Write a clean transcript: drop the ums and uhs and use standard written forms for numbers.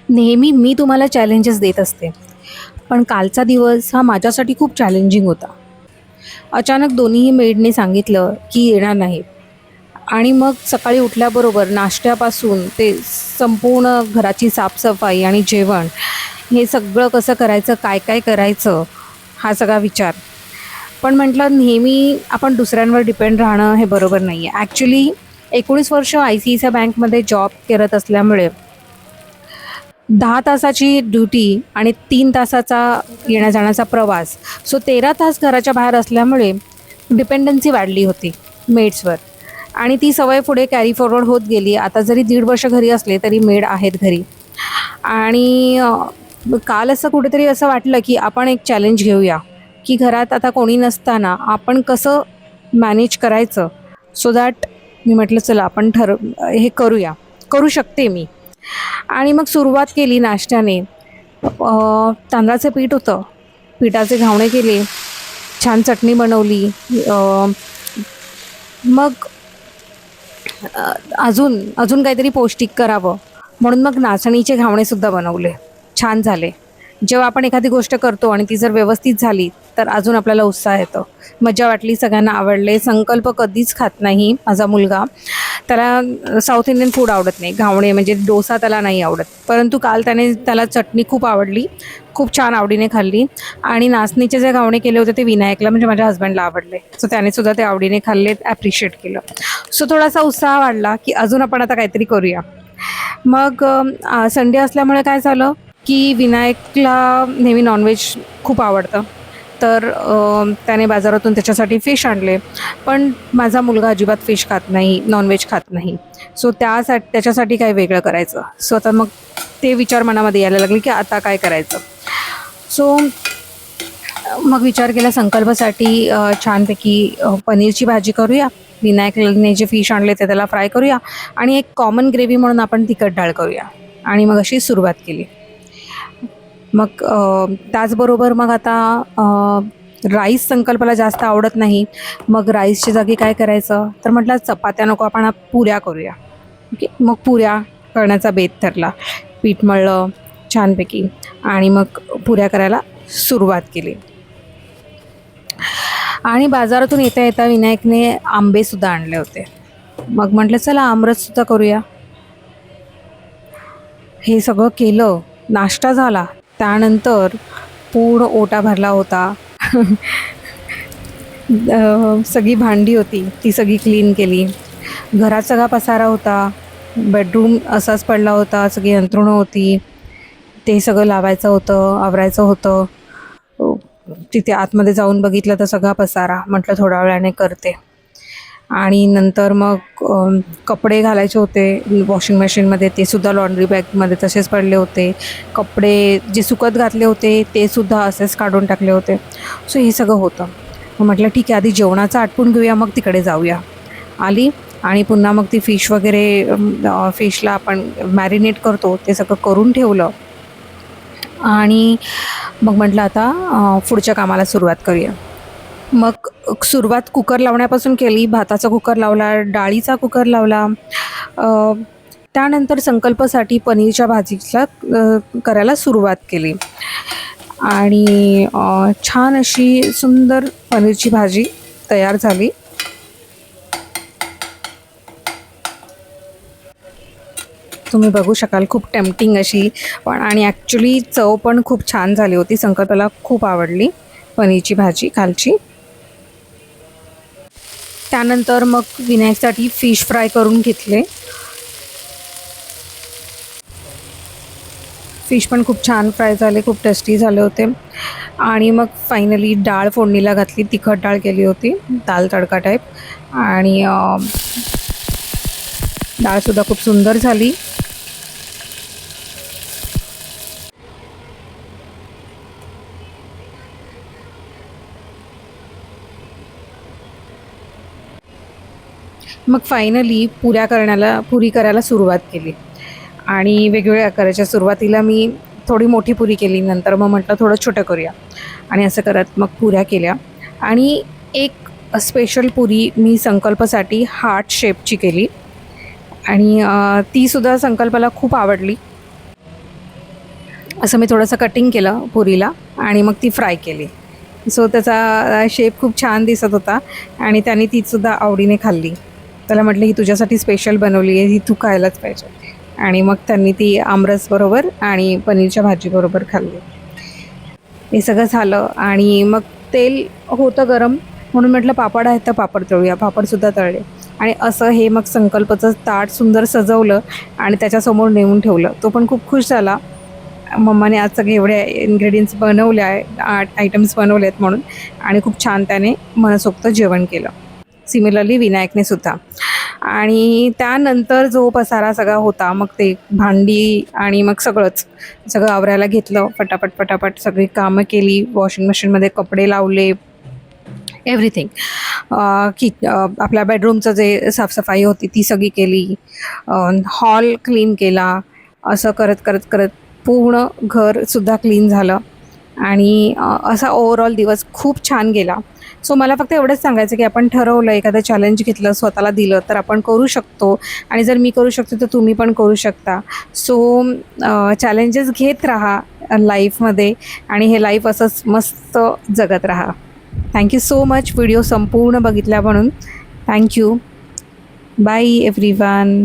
नेहमी मी तुम्हाला चॅलेंजेस देत असते, पण कालचा दिवस हा माझ्यासाठी खूप चॅलेंजिंग होता. अचानक दोन्हीही मेडने सांगितलं की येणार नाही आणि मग सकाळी उठल्याबरोबर नाश्त्यापासून ते संपूर्ण घराची साफसफाई आणि जेवण हे सगळं कसं करायचं, काय-काय करायचं, हा सगळा विचार. पण म्हटलं नेहमी आपण दुसऱ्यांवर डिपेंड राहणं हे बरोबर नाही आहे. ॲक्चुअली 19 वर्ष आय-सी-आय-सी-आय बँकमध्ये जॉब करत असल्यामुळे 10 तासाची ड्युटी आणि 3 तासाचा येण्या-जाण्याचा प्रवास. सो 13 तास घराच्या बाहेर असल्यामुळे डिपेंडन्सी वाढली होती मेड्सवर आणि ती सवय पुढे कॅरी फॉरवर्ड होत गेली. आता जरी 1.5 वर्ष घरी असले तरी मेड आहेत घरी. आणि काल असं कुठेतरी असं वाटलं की आपण एक चॅलेंज घेऊया, की घरात आता कोणी नसताना आपण कसं मॅनेज करायचं. सो दॅट मी म्हटलं चला आपण हे करूया, करू शकते मी. आणि मग सुरुवात केली नाश्त्याने. तांदळाचं पीठ होतं, पिठाचे घावणे केले, छान चटणी बनवली. मग अजून अजून काहीतरी पौष्टिक करावं म्हणून मग नाचणीचे घावणेसुद्धा बनवले. छान झाले. जेव्हा आपण एखादी गोष्ट करतो आणि ती जर व्यवस्थित झाली तर अजून आपल्याला उत्साह येतो. मजा वाटली, सगळ्यांना आवडले. संकल्प कधीच खात नाही माझा मुलगा. त्याला साऊथ इंडियन फूड आवडत नाही. घावणे म्हणजे डोसा त्याला नाही आवडत. परंतु काल त्याला चटणी खूप आवडली, खूप छान आवडीने खाल्ली. आणि नाचणीचे जे घावणे केले होते ते विनायकला म्हणजे माझ्या हस्बंडला आवडले. सो त्यानेसुद्धा ते आवडीने खाल्लेत, ॲप्रिशिएट केलं. सो थोडासा उत्साह वाढला की अजून आपण आता काहीतरी करूया. मग संडे असल्यामुळे काय झालं की विनायकला नेहमी नॉनव्हेज खूप आवडतं. तर त्याने बाजारातून त्याच्यासाठी फिश आणले. पण माझा मुलगा अजिबात फिश खात नाही, नॉनव्हेज खात नाही. सो त्याच्यासाठी काय वेगळं करायचं. सो आता मग ते विचार मनामध्ये यायला लागले की आता काय करायचं. सो मग विचार केला संकल्पासाठी छानपैकी पनीरची भाजी करूया. विनायकने जे फिश आणले ते त्याला फ्राय करूया आणि एक कॉमन ग्रेव्ही म्हणून आपण तिखट डाळ करूया. आणि मग अशी सुरुवात केली. मग त्याचबरोबर मग आता राईस संकल्पाला जास्त आवडत नाही. मग राईसच्या जागी काय करायचं तर म्हटलं चपात्या नको, आपण पुऱ्या करूया. ओके, मग पुऱ्या करण्याचा बेत ठरला. पीठ मळलं छानपैकी आणि मग पुऱ्या करायला सुरुवात केली. आणि बाजारातून येता येता विनायकने आंबेसुद्धा आणले होते. मग म्हटलं चला आमरससुद्धा करूया. हे सगळं केलं, नाश्ता झाला. त्यानंतर पूर्ण ओटा भरला होता. सगळी भांडी होती ती सगळी क्लीन केली. घरात सगळा पसारा होता. बेडरूम असाच पडला होता. सगळी अंथरुणं होती. ते सगळं लावायचं होतं, आवरायचं होतं. तिथे आतमध्ये जाऊन बघितलं तर सगळा पसारा. म्हटलं थोड्या वेळाने करते. आणि नंतर मग कपडे घालायचे होते वॉशिंग मशीनमध्ये, ते सुद्धा लॉन्ड्री बॅगमध्ये तसेच पडले होते. कपडे जे सुकत घातले होते ते सुद्धा असेच काढून टाकले होते. सो हे सगळं होतं. मग म्हटलं ठीक आहे, आधी जेवणाचं आटपून घेऊया, मग तिकडे जाऊया. आली आणि पुन्हा मग ती फिश वगैरे फिशला आपण मॅरिनेट करतो ते सगळं करून ठेवलं. आणि मग म्हटलं आता पुढच्या कामाला सुरुवात करूया. मग सुरुवात कुकर लावण्यापासून केली. भाताचा कुकर लावला, डाळीचा कुकर लावला. त्यानंतर संकल्पासाठी पनीरच्या भाजीला करायला सुरुवात केली. आणि छान अशी सुंदर पनीरची भाजी तयार झाली. तुम्ही बघू शकाल, खूप टेम्पटिंग अशी पण, आणि ॲक्च्युली चव पण खूप छान झाली होती. संकल्पाला खूप आवडली पनीरची भाजी कालची. त्यानंतर मग विनायकसाठी फिश फ्राय करून घेतले. फिश पण खूप छान फ्राय झाले, खूप टेस्टी झाले होते. आणि मग फायनली डाळ फोडणीला घातली. तिखट डाळ केली होती, दाल तडका टाईप. आणि डाळसुद्धा खूप सुंदर झाली. मग फायनली पुरी करायला सुरुवात केली. आणि वेगवेगळ्या आकाराच्या, सुरुवातीला मी थोडी मोठी पुरी केली, नंतर मग म्हटलं थोडं छोटं करूया. आणि असं करत मग पुऱ्या केल्या. आणि एक स्पेशल पुरी मी संकल्पासाठी हार्ट शेपची केली. आणि तीसुद्धा संकल्पाला खूप आवडली. असं मी थोडंसं कटिंग केलं पुरीला आणि मग ती फ्राय केली. सो त्याचा शेप खूप छान दिसत होता आणि त्याने तीसुद्धा आवडीने खाल्ली. त्याला म्हटलं ही तुझ्यासाठी स्पेशल बनवली आहे, ही तू खायलाच पाहिजे. आणि मग त्यांनी ती आमरसबरोबर आणि पनीरच्या भाजीबरोबर खाल्ली. हे सगळं झालं आणि मग तेल होतं गरम म्हणून म्हटलं पापड आहेत तर पापड तळूया. पापडसुद्धा तळले आणि असं हे मग संकल्पचं ताट सुंदर सजवलं आणि त्याच्यासमोर नेऊन ठेवलं. तो पण खूप खुश झाला. मम्माने आज सगळे एवढे इन्ग्रेडियंट्स बनवले आहे, आयटम्स बनवले आहेत म्हणून आणि खूप छान त्याने मनसोक्त जेवण केलं. सिमिलरली विनायकने सुद्धा. आणि त्यानंतर जो पसारा सगळा होता मग ते भांडी आणि मग सगळं आवरायला घेतलं. पटापट सगळी कामं केली. वॉशिंग मशीनमध्ये कपडे लावले. एव्हरीथिंग. आपल्या बेडरूमचं जे साफसफाई होती ती सगळी केली. हॉल क्लीन केला. असं करत पूर्ण घरसुद्धा क्लीन झालं आणि असा ओव्हरऑल दिवस खूप छान गेला. सो मला फक्त एवढंच सांगायचं की आपण ठरवलं, एखादं चॅलेंज घेतलं, स्वतःला दिलं तर आपण करू शकतो आणि जर मी करू शकते तर तुम्ही पण करू शकता. सो चॅलेंजेस घेत राहा लाईफमध्ये आणि हे लाईफ असंच मस्त जगत राहा. थँक्यू सो मच व्हिडिओ संपूर्ण बघितल्या म्हणून. थँक्यू. Bye everyone.